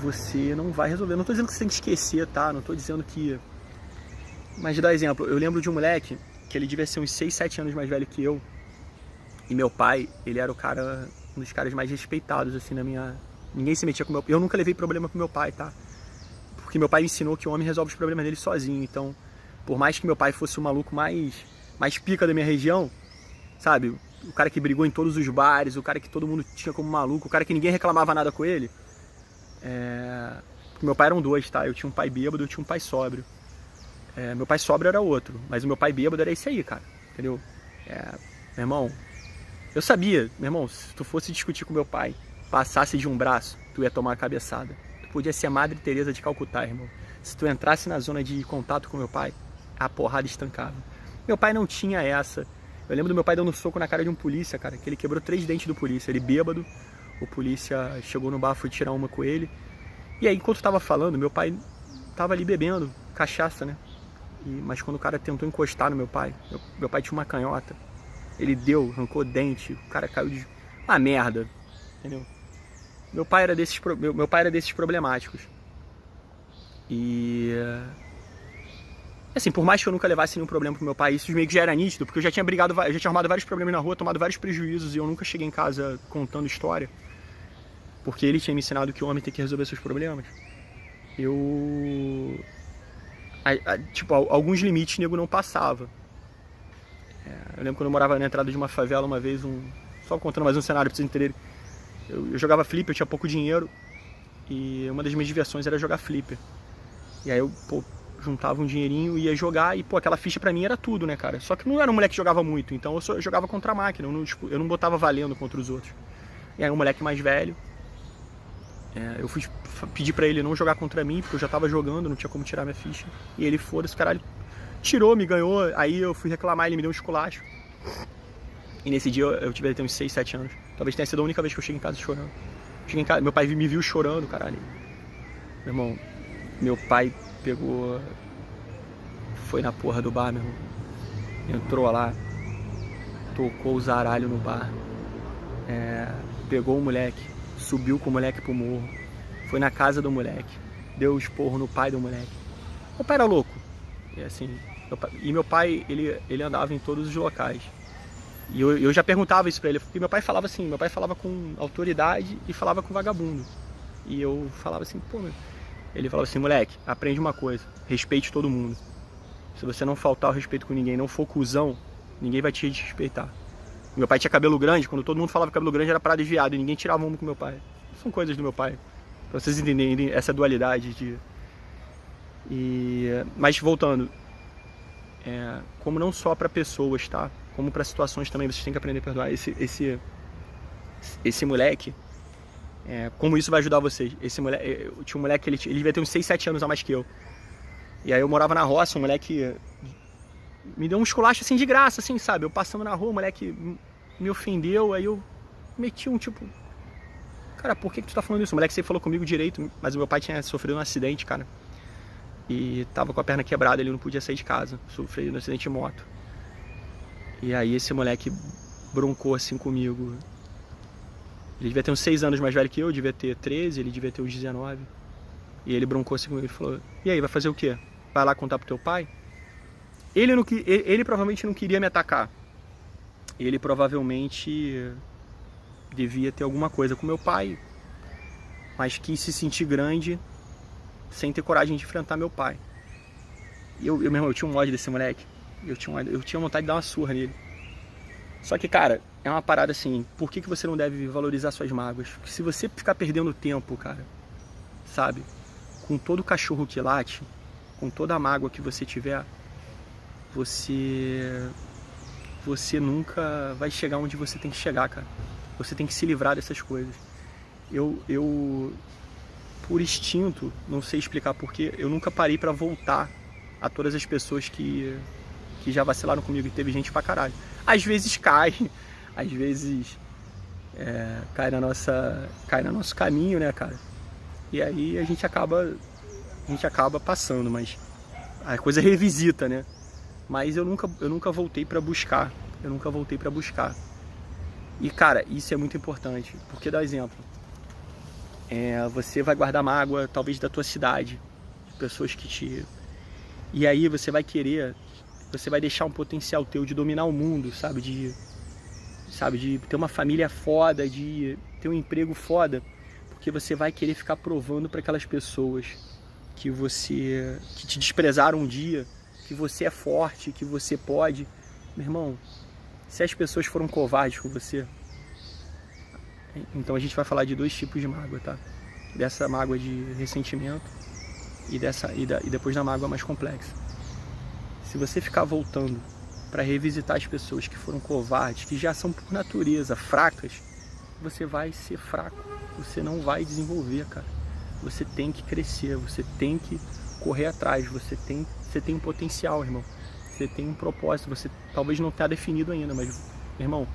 você não vai resolver. Não tô dizendo que você tem que esquecer, tá? Não tô dizendo que... Mas de dar exemplo, eu lembro de um moleque que ele devia ser uns 6, 7 anos mais velho que eu. E meu pai, ele era um dos caras mais respeitados, assim, na minha... Ninguém se metia com meu pai. Eu nunca levei problema com meu pai, tá? Porque meu pai me ensinou que o homem resolve os problemas dele sozinho. Então, por mais que meu pai fosse o maluco mais pica da minha região, sabe? O cara que brigou em todos os bares, o cara que todo mundo tinha como maluco, o cara que ninguém reclamava nada com ele. Porque meu pai eram dois, tá? Eu tinha um pai bêbado, eu tinha um pai sóbrio. Meu pai sóbrio era outro, mas o meu pai bêbado era esse aí, cara. Entendeu? Meu irmão, eu sabia, meu irmão, se tu fosse discutir com meu pai, passasse de um braço, tu ia tomar uma cabeçada. Tu podia ser a Madre Teresa de Calcutá, irmão. Se tu entrasse na zona de contato com meu pai, a porrada estancava. Meu pai não tinha essa. Eu lembro do meu pai dando um soco na cara de um polícia, cara, que ele quebrou 3 dentes do polícia. Ele bêbado, o polícia chegou no bar, foi tirar uma com ele. E aí, enquanto eu tava falando, meu pai tava ali bebendo cachaça, né? Mas quando o cara tentou encostar no meu pai tinha uma canhota. Ele arrancou dente, o cara caiu de uma merda, entendeu? Meu pai era desses problemáticos. E assim, por mais que eu nunca levasse nenhum problema pro meu pai, isso meio que já era nítido, porque eu já tinha arrumado vários problemas na rua, tomado vários prejuízos, e eu nunca cheguei em casa contando história, porque ele tinha me ensinado que o homem tem que resolver seus problemas. Tipo, alguns limites nego não passava. Eu lembro quando eu morava na entrada de uma favela uma vez, só contando mais um cenário pra vocês entenderem. Eu jogava flipper, eu tinha pouco dinheiro, e uma das minhas diversões era jogar flipper. E aí eu, juntava um dinheirinho e ia jogar, e aquela ficha pra mim era tudo, né, cara? Só que não era um moleque que jogava muito, então eu jogava contra a máquina, eu não botava valendo contra os outros. E aí um moleque mais velho, eu fui pedir pra ele não jogar contra mim, porque eu já tava jogando, não tinha como tirar minha ficha. E ele, foda-se, caralho, tirou, me ganhou, aí eu fui reclamar, ele me deu um esculacho. E nesse dia eu tive uns 6, 7 anos. Talvez tenha sido a única vez que eu cheguei em casa chorando. Cheguei em casa, meu pai me viu chorando, caralho. Meu irmão, meu pai foi na porra do bar, meu irmão. Entrou lá, tocou o zaralho no bar. Pegou o moleque, subiu com o moleque pro morro. Foi na casa do moleque, deu esporro no pai do moleque. Meu pai era louco. E assim, meu pai, ele andava em todos os locais. E eu já perguntava isso pra ele, porque meu pai falava assim, meu pai falava com autoridade e falava com vagabundo. E eu falava assim, ele falava assim, moleque, aprende uma coisa, respeite todo mundo. Se você não faltar o respeito com ninguém, não for cuzão, ninguém vai te respeitar. Meu pai tinha cabelo grande, quando todo mundo falava que cabelo grande era parada de viado, e ninguém tirava uma com meu pai. São coisas do meu pai, pra vocês entenderem essa dualidade de... Mas voltando, como não só pra pessoas, tá? Como para situações também, vocês têm que aprender a perdoar. Esse moleque, como isso vai ajudar vocês? Esse moleque, eu tinha um moleque, ele devia ter uns 6, 7 anos a mais que eu. E aí eu morava na roça, um moleque me deu um esculacho assim de graça, assim, sabe? Eu passando na rua, o moleque me ofendeu, aí eu meti um tipo... Cara, por que tu tá falando isso? O moleque sempre falou comigo direito, mas o meu pai tinha sofrido um acidente, cara. E tava com a perna quebrada, ele não podia sair de casa. Sofreu um acidente de moto. E aí esse moleque broncou assim comigo. Ele devia ter uns 6 anos mais velho que eu, devia ter 13, ele devia ter uns 19. E ele broncou assim comigo e falou, e aí, vai fazer o quê? Vai lá contar pro teu pai? Ele provavelmente não queria me atacar. Ele provavelmente devia ter alguma coisa com meu pai, mas quis se sentir grande sem ter coragem de enfrentar meu pai. E meu irmão, eu tinha um ódio desse moleque. Eu tinha vontade de dar uma surra nele. Só que, cara, é uma parada assim, por que você não deve valorizar suas mágoas? Porque se você ficar perdendo tempo, cara, sabe? Com todo o cachorro que late, com toda a mágoa que você tiver, você nunca vai chegar onde você tem que chegar, cara. Você tem que se livrar dessas coisas. Eu por instinto, não sei explicar porquê, eu nunca parei pra voltar a todas as pessoas que já vacilaram comigo, e teve gente pra caralho. Às vezes cai, às vezes cai no nosso caminho, né, cara? E aí a gente acaba passando, mas a coisa revisita, né? Mas eu nunca voltei pra buscar, E, cara, isso é muito importante, porque dá exemplo. Você vai guardar mágoa, talvez, da tua cidade, de pessoas que te... E aí você vai deixar um potencial teu de dominar o mundo, sabe? De ter uma família foda, de ter um emprego foda, porque você vai querer ficar provando para aquelas pessoas que te desprezaram um dia, que você é forte, que você pode. Meu irmão, se as pessoas foram covardes com você, então a gente vai falar de 2 tipos de mágoa, tá? Dessa mágoa de ressentimento e depois da mágoa mais complexa. Se você ficar voltando para revisitar as pessoas que foram covardes, que já são por natureza fracas, você vai ser fraco, você não vai desenvolver, cara. Você tem que crescer, você tem que correr atrás, você tem um potencial, irmão. Você tem um propósito, você talvez não está definido ainda, mas, irmão,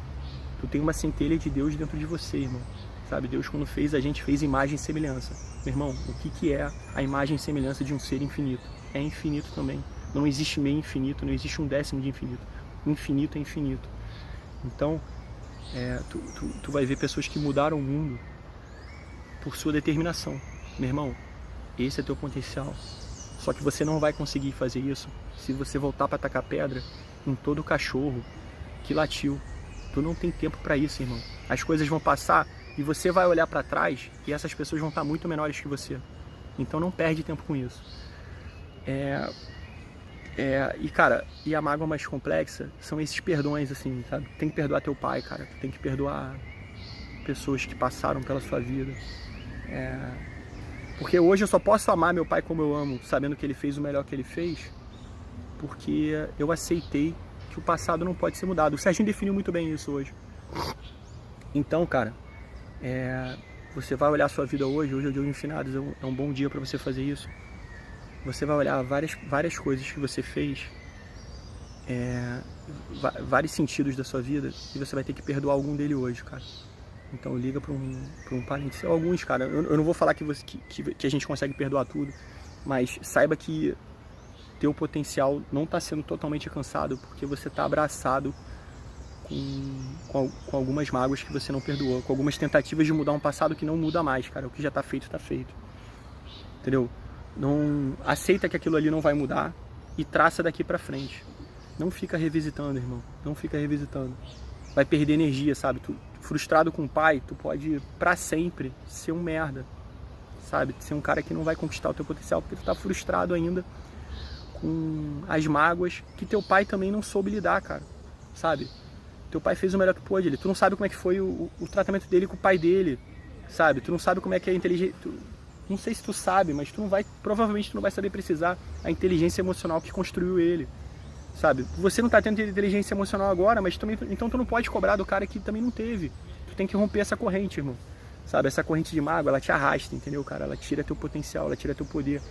tu tem uma centelha de Deus dentro de você, irmão. Sabe, Deus quando fez a gente fez imagem e semelhança. Meu irmão, o que é a imagem e semelhança de um ser infinito? É infinito também. Não existe meio infinito, não existe um décimo de infinito. Infinito é infinito. Então, tu vai ver pessoas que mudaram o mundo por sua determinação. Meu irmão, esse é teu potencial. Só que você não vai conseguir fazer isso se você voltar para atacar pedra em todo cachorro que latiu. Tu não tem tempo para isso, irmão. As coisas vão passar e você vai olhar para trás e essas pessoas vão estar muito menores que você. Então não perde tempo com isso. E cara, e a mágoa mais complexa são esses perdões, assim, sabe? Tem que perdoar teu pai, cara. Tem que perdoar pessoas que passaram pela sua vida. Porque hoje eu só posso amar meu pai como eu amo, sabendo que ele fez o melhor que ele fez, porque eu aceitei que o passado não pode ser mudado. O Serginho definiu muito bem isso hoje. Então, cara, você vai olhar a sua vida hoje é o dia de finados, é um bom dia para você fazer isso. Você vai olhar várias coisas que você fez, vários sentidos da sua vida, e você vai ter que perdoar algum dele hoje, cara. Então liga para um parente, alguns, cara. Eu não vou falar que a gente consegue perdoar tudo, mas saiba que teu potencial não está sendo totalmente alcançado porque você está abraçado com algumas mágoas que você não perdoou, com algumas tentativas de mudar um passado que não muda mais, cara. O que já está feito, entendeu? Não aceita que aquilo ali não vai mudar e traça daqui para frente. Não fica revisitando, irmão. Não fica revisitando. Vai perder energia, sabe? Tu, frustrado com o pai, tu pode pra sempre ser um merda, sabe? Ser um cara que não vai conquistar o teu potencial porque tu tá frustrado ainda com as mágoas que teu pai também não soube lidar, cara, sabe? Teu pai fez o melhor que pôde, tu não sabe como é que foi o tratamento dele com o pai dele, sabe? Tu não sabe como é que é a inteligência, não sei se tu sabe, mas provavelmente tu não vai saber precisar a inteligência emocional que construiu ele, sabe? Você não tá tendo inteligência emocional agora, mas também, então tu não pode cobrar do cara que também não teve. Tu tem que romper essa corrente, irmão, sabe? Essa corrente de mágoa, ela te arrasta, entendeu, cara? Ela tira teu potencial, ela tira teu poder.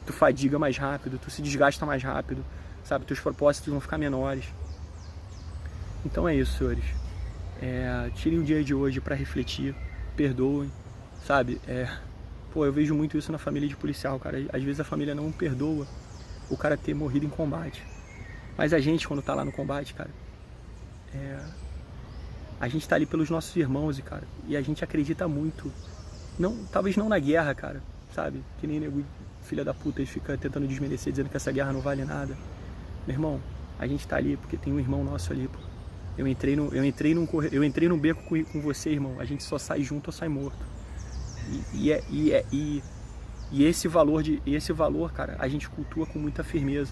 Tu fadiga mais rápido, tu se desgasta mais rápido, sabe? Teus propósitos vão ficar menores. Então é isso, senhores. Tirem o dia de hoje para refletir, perdoem, sabe? Eu vejo muito isso na família de policial, cara. Às vezes a família não perdoa o cara ter morrido em combate. Mas a gente, quando tá lá no combate, cara, a gente tá ali pelos nossos irmãos, cara, e a gente acredita muito. Talvez não na guerra, cara, sabe? Que nem nego, filha da puta, ele fica tentando desmerecer, dizendo que essa guerra não vale nada. Meu irmão, a gente tá ali porque tem um irmão nosso ali, pô. Eu entrei num beco com você, irmão. A gente só sai junto ou sai morto. E esse valor, cara, a gente cultua com muita firmeza.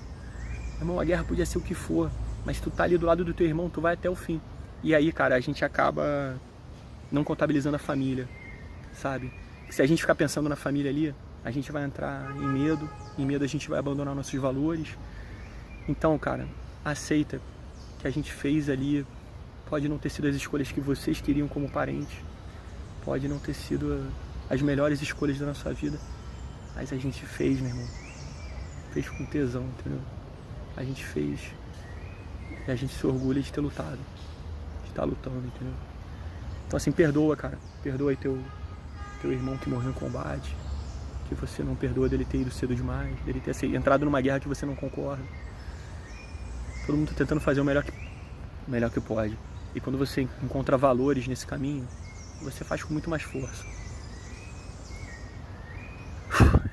Irmão, a guerra podia ser o que for, mas tu tá ali do lado do teu irmão, tu vai até o fim. E aí, cara, a gente acaba não contabilizando a família, sabe? Se a gente ficar pensando na família ali, a gente vai entrar em medo a gente vai abandonar nossos valores. Então, cara, aceita que a gente fez ali, pode não ter sido as escolhas que vocês queriam como parente, pode não ter sido as melhores escolhas da nossa vida, mas a gente fez, meu irmão. Fez com tesão, entendeu? A gente fez e a gente se orgulha de ter lutado, de estar lutando, entendeu? Então assim, perdoa, cara. Perdoa aí teu irmão que morreu em combate, que você não perdoa dele ter ido cedo demais, dele ter entrado numa guerra que você não concorda. Todo mundo tá tentando fazer o melhor que pode. E quando você encontra valores nesse caminho, você faz com muito mais força.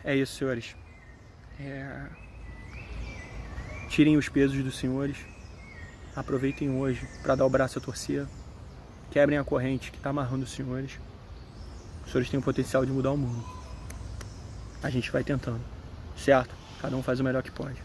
É isso, senhores. Tirem os pesos dos senhores. Aproveitem hoje para dar o braço a torcer. Quebrem a corrente que está amarrando os senhores. Os senhores têm o potencial de mudar o mundo. A gente vai tentando, certo? Cada um faz o melhor que pode.